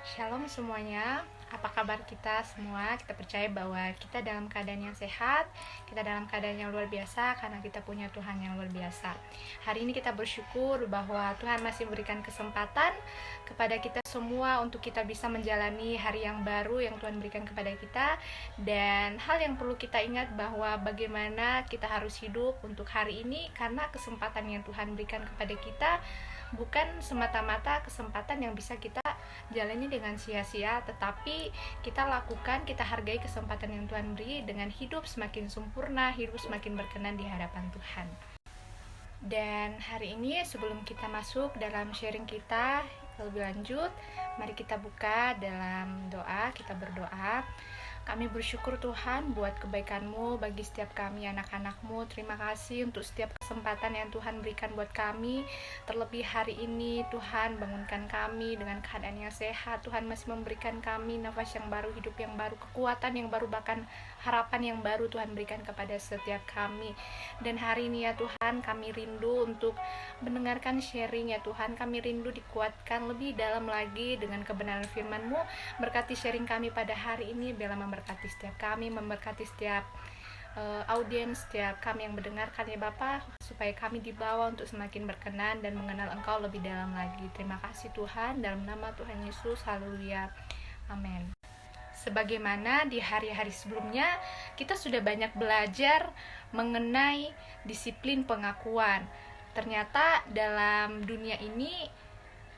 Shalom semuanya, apa kabar kita semua? Kita percaya bahwa kita dalam keadaan yang sehat, kita dalam keadaan yang luar biasa karena kita punya Tuhan yang luar biasa. Hari ini kita bersyukur bahwa Tuhan masih memberikan kesempatan kepada kita semua untuk kita bisa menjalani hari yang baru yang Tuhan berikan kepada kita. Dan hal yang perlu kita ingat bahwa bagaimana kita harus hidup untuk hari ini, karena kesempatan yang Tuhan berikan kepada kita bukan semata-mata kesempatan yang bisa kita jalani dengan sia-sia, tetapi kita lakukan, kita hargai kesempatan yang Tuhan beri dengan hidup semakin sempurna, hidup semakin berkenan di hadapan Tuhan. Dan hari ini sebelum kita masuk dalam sharing kita lebih lanjut, mari kita buka dalam doa, kita berdoa. Kami bersyukur Tuhan buat kebaikan-Mu bagi setiap kami anak-anak-Mu. Terima kasih untuk setiap kesempatan yang Tuhan berikan buat kami. Terlebih hari ini Tuhan bangunkan kami dengan keadaan yang sehat. Tuhan masih memberikan kami nafas yang baru, hidup yang baru, kekuatan yang baru, bahkan harapan yang baru Tuhan berikan kepada setiap kami. Dan hari ini ya Tuhan, kami rindu untuk mendengarkan sharing ya Tuhan. Kami rindu dikuatkan lebih dalam lagi dengan kebenaran firman-Mu. Berkati sharing kami pada hari ini, biarlah memberkati setiap kami, memberkati setiap audiens, setiap kami yang mendengarkan ya Bapa, supaya kami dibawa untuk semakin berkenan dan mengenal Engkau lebih dalam lagi. Terima kasih Tuhan, dalam nama Tuhan Yesus, haleluya, amin. Sebagaimana di hari-hari sebelumnya, kita sudah banyak belajar mengenai disiplin pengakuan. Ternyata dalam dunia ini,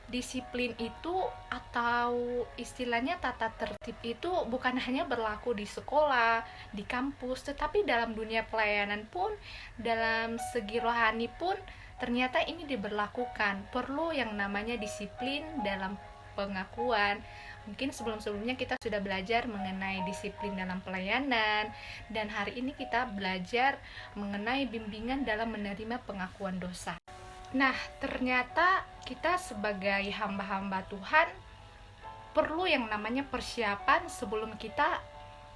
disiplin itu atau istilahnya tata tertib itu bukan hanya berlaku di sekolah, di kampus, tetapi dalam dunia pelayanan pun, dalam segi rohani pun ternyata ini diberlakukan. Perlu yang namanya disiplin dalam pengakuan. Mungkin sebelum-sebelumnya kita sudah belajar mengenai disiplin dalam pelayanan, dan hari ini kita belajar mengenai bimbingan dalam menerima pengakuan dosa. Nah, ternyata kita sebagai hamba-hamba Tuhan perlu yang namanya persiapan sebelum kita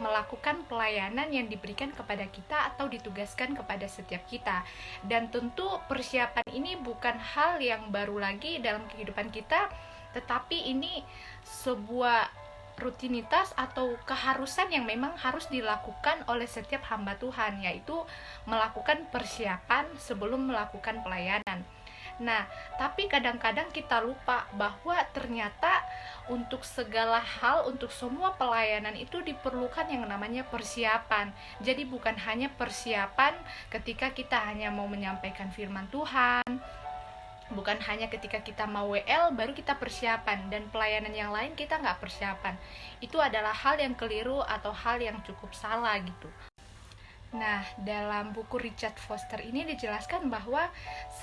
melakukan pelayanan yang diberikan kepada kita atau ditugaskan kepada setiap kita. Dan tentu persiapan ini bukan hal yang baru lagi dalam kehidupan kita, tetapi ini sebuah rutinitas atau keharusan yang memang harus dilakukan oleh setiap hamba Tuhan, yaitu melakukan persiapan sebelum melakukan pelayanan. Nah, tapi kadang-kadang kita lupa bahwa ternyata untuk segala hal, untuk semua pelayanan itu diperlukan yang namanya persiapan. Jadi bukan hanya persiapan ketika kita hanya mau menyampaikan firman Tuhan, bukan hanya ketika kita mau WL baru kita persiapan, dan pelayanan yang lain kita nggak persiapan. Itu adalah hal yang keliru atau hal yang cukup salah gitu. Nah, dalam buku Richard Foster ini dijelaskan bahwa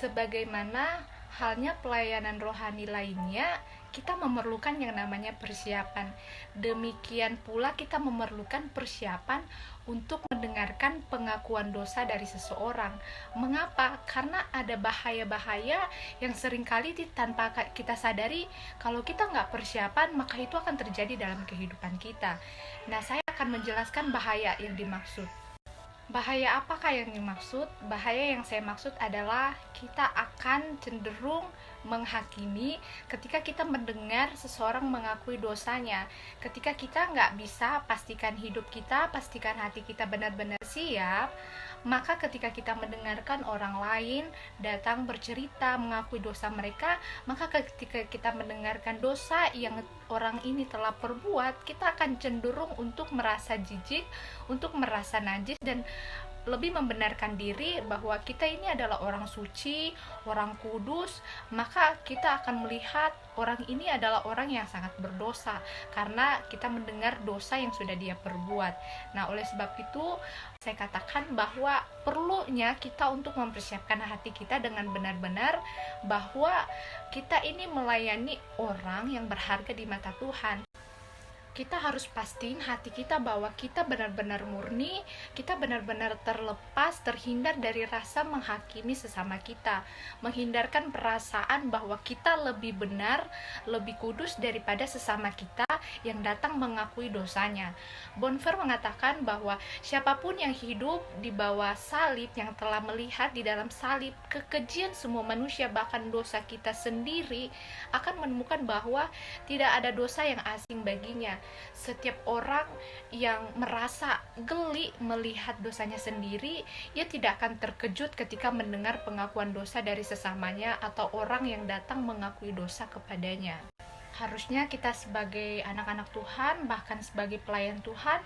sebagaimana halnya pelayanan rohani lainnya, kita memerlukan yang namanya persiapan. Demikian pula kita memerlukan persiapan untuk mendengarkan pengakuan dosa dari seseorang. Mengapa? Karena ada bahaya-bahaya yang seringkali tanpa kita sadari, kalau kita nggak persiapan, maka itu akan terjadi dalam kehidupan kita. Nah, saya akan menjelaskan bahaya yang dimaksud. Bahaya apakah yang dimaksud? Bahaya yang saya maksud adalah kita akan cenderung menghakimi ketika kita mendengar seseorang mengakui dosanya. Ketika kita nggak bisa pastikan hidup kita, pastikan hati kita benar-benar siap, maka ketika kita mendengarkan orang lain datang bercerita mengakui dosa mereka, maka ketika kita mendengarkan dosa yang orang ini telah perbuat, kita akan cenderung untuk merasa jijik, untuk merasa najis, dan lebih membenarkan diri bahwa kita ini adalah orang suci, orang kudus. Maka kita akan melihat orang ini adalah orang yang sangat berdosa karena kita mendengar dosa yang sudah dia perbuat. Nah, oleh sebab itu saya katakan bahwa perlunya kita untuk mempersiapkan hati kita dengan benar-benar bahwa kita ini melayani orang yang berharga di mata Tuhan. Kita harus pastiin hati kita bahwa kita benar-benar murni, kita benar-benar terlepas, terhindar dari rasa menghakimi sesama kita, menghindarkan perasaan bahwa kita lebih benar, lebih kudus daripada sesama kita, yang datang mengakui dosanya. Bonhoeffer mengatakan bahwa siapapun yang hidup di bawah salib, yang telah melihat di dalam salib kekejian semua manusia, bahkan dosa kita sendiri, akan menemukan bahwa tidak ada dosa yang asing baginya. Setiap orang yang merasa geli melihat dosanya sendiri, ia tidak akan terkejut ketika mendengar pengakuan dosa dari sesamanya atau orang yang datang mengakui dosa kepadanya. Harusnya kita sebagai anak-anak Tuhan, bahkan sebagai pelayan Tuhan,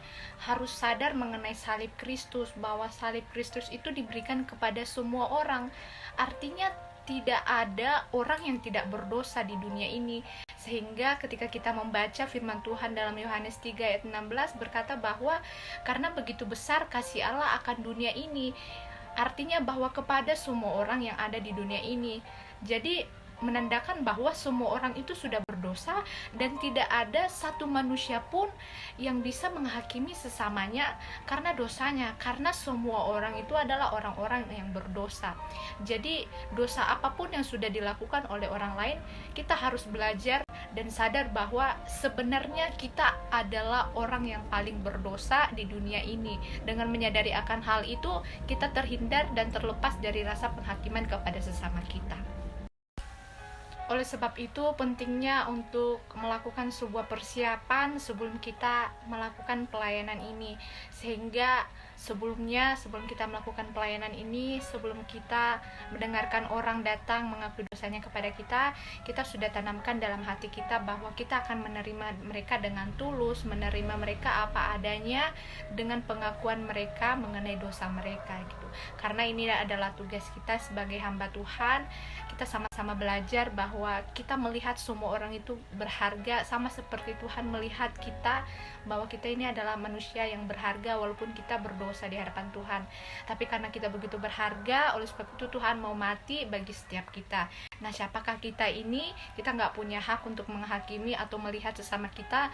harus sadar mengenai salib Kristus, bahwa salib Kristus itu diberikan kepada semua orang. Artinya tidak ada orang yang tidak berdosa di dunia ini. Sehingga ketika kita membaca firman Tuhan dalam Yohanes 3 ayat 16 berkata bahwa karena begitu besar kasih Allah akan dunia ini, artinya bahwa kepada semua orang yang ada di dunia ini. Jadi menandakan bahwa semua orang itu sudah berdosa dan tidak ada satu manusia pun yang bisa menghakimi sesamanya karena dosanya, karena semua orang itu adalah orang-orang yang berdosa. Jadi dosa apapun yang sudah dilakukan oleh orang lain, kita harus belajar dan sadar bahwa sebenarnya kita adalah orang yang paling berdosa di dunia ini. Dengan menyadari akan hal itu, kita terhindar dan terlepas dari rasa penghakiman kepada sesama kita. Oleh sebab itu, pentingnya untuk melakukan sebuah persiapan sebelum kita melakukan pelayanan ini. Sehingga sebelum kita melakukan pelayanan ini, sebelum kita mendengarkan orang datang mengakui dosanya kepada kita sudah tanamkan dalam hati kita bahwa kita akan menerima mereka dengan tulus, menerima mereka apa adanya dengan pengakuan mereka mengenai dosa mereka gitu. Karena ini adalah tugas kita sebagai hamba Tuhan. Kita sama-sama belajar bahwa kita melihat semua orang itu berharga, sama seperti Tuhan melihat kita, bahwa kita ini adalah manusia yang berharga walaupun kita berdosa di hadapan Tuhan. Tapi karena kita begitu berharga, oleh sebab itu Tuhan mau mati bagi setiap kita. Nah, siapakah kita ini? Kita nggak punya hak untuk menghakimi atau melihat sesama kita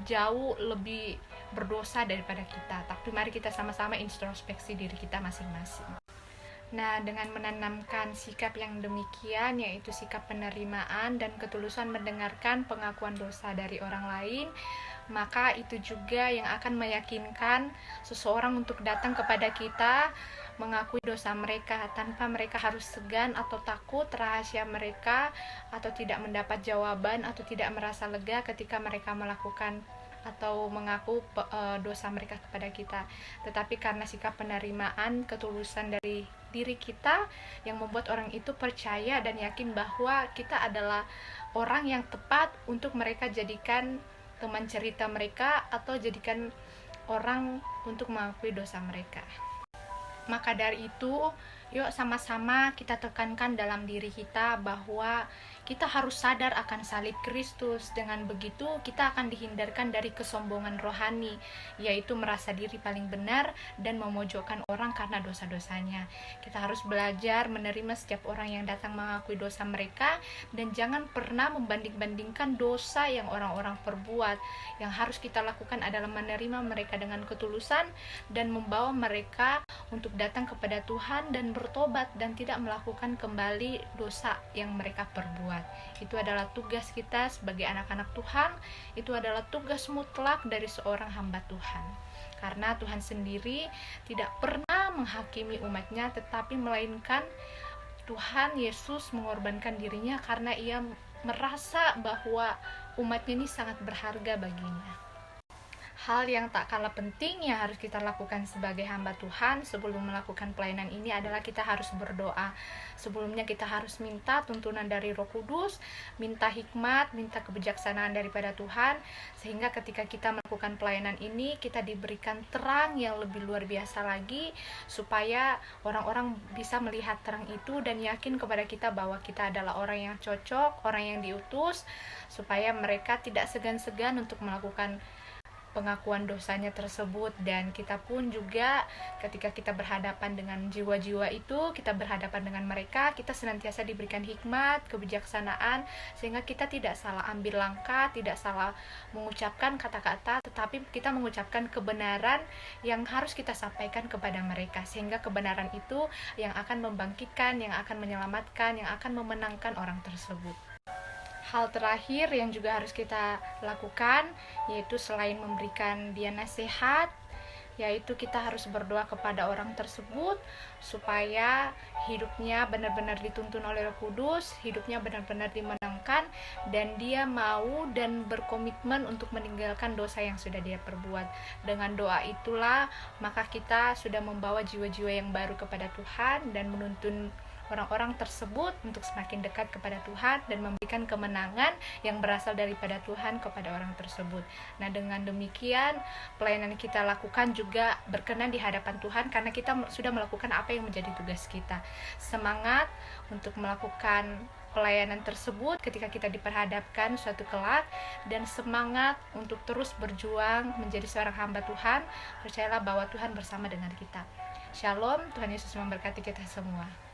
jauh lebih berdosa daripada kita. Tapi mari kita sama-sama introspeksi diri kita masing-masing. Nah, dengan menanamkan sikap yang demikian, yaitu sikap penerimaan dan ketulusan mendengarkan pengakuan dosa dari orang lain, maka itu juga yang akan meyakinkan seseorang untuk datang kepada kita mengakui dosa mereka tanpa mereka harus segan atau takut rahasia mereka, atau tidak mendapat jawaban, atau tidak merasa lega ketika mereka melakukan atau mengaku dosa mereka kepada kita. Tetapi karena sikap penerimaan, ketulusan dari diri kita yang membuat orang itu percaya dan yakin bahwa kita adalah orang yang tepat untuk mereka jadikan teman cerita mereka atau jadikan orang untuk mengakui dosa mereka. Maka dari itu, yuk sama-sama kita tekankan dalam diri kita bahwa kita harus sadar akan salib Kristus. Dengan begitu kita akan dihindarkan dari kesombongan rohani, yaitu merasa diri paling benar dan memojokkan orang karena dosa-dosanya. Kita harus belajar menerima setiap orang yang datang mengakui dosa mereka, dan jangan pernah membanding-bandingkan dosa yang orang-orang perbuat. Yang harus kita lakukan adalah menerima mereka dengan ketulusan dan membawa mereka untuk datang kepada Tuhan dan bertobat dan tidak melakukan kembali dosa yang mereka perbuat. Itu adalah tugas kita sebagai anak-anak Tuhan. Itu adalah tugas mutlak dari seorang hamba Tuhan. Karena Tuhan sendiri tidak pernah menghakimi umatnya, tetapi melainkan Tuhan Yesus mengorbankan dirinya karena ia merasa bahwa umatnya ini sangat berharga baginya. Hal yang tak kalah penting yang harus kita lakukan sebagai hamba Tuhan sebelum melakukan pelayanan ini adalah kita harus berdoa. Sebelumnya kita harus minta tuntunan dari Roh Kudus, minta hikmat, minta kebijaksanaan daripada Tuhan, sehingga ketika kita melakukan pelayanan ini kita diberikan terang yang lebih luar biasa lagi, supaya orang-orang bisa melihat terang itu dan yakin kepada kita bahwa kita adalah orang yang cocok, orang yang diutus, supaya mereka tidak segan-segan untuk melakukan pengakuan dosanya tersebut. Dan kita pun juga ketika kita berhadapan dengan jiwa-jiwa itu, kita berhadapan dengan mereka, kita senantiasa diberikan hikmat, kebijaksanaan, sehingga kita tidak salah ambil langkah, tidak salah mengucapkan kata-kata, tetapi kita mengucapkan kebenaran yang harus kita sampaikan kepada mereka, sehingga kebenaran itu yang akan membangkitkan, yang akan menyelamatkan, yang akan memenangkan orang tersebut. hal terakhir yang juga harus kita lakukan, yaitu selain memberikan dia nasihat, yaitu kita harus berdoa kepada orang tersebut supaya hidupnya benar-benar dituntun oleh Roh Kudus, hidupnya benar-benar dimenangkan, dan dia mau dan berkomitmen untuk meninggalkan dosa yang sudah dia perbuat. Dengan doa itulah maka kita sudah membawa jiwa-jiwa yang baru kepada Tuhan dan menuntun orang-orang tersebut untuk semakin dekat kepada Tuhan dan memberikan kemenangan yang berasal daripada Tuhan kepada orang tersebut. Nah, dengan demikian pelayanan kita lakukan juga berkenan di hadapan Tuhan karena kita sudah melakukan apa yang menjadi tugas kita. Semangat untuk melakukan pelayanan tersebut ketika kita diperhadapkan suatu kelak, dan semangat untuk terus berjuang menjadi seorang hamba Tuhan. Percayalah bahwa Tuhan bersama dengan kita. Shalom, Tuhan Yesus memberkati kita semua.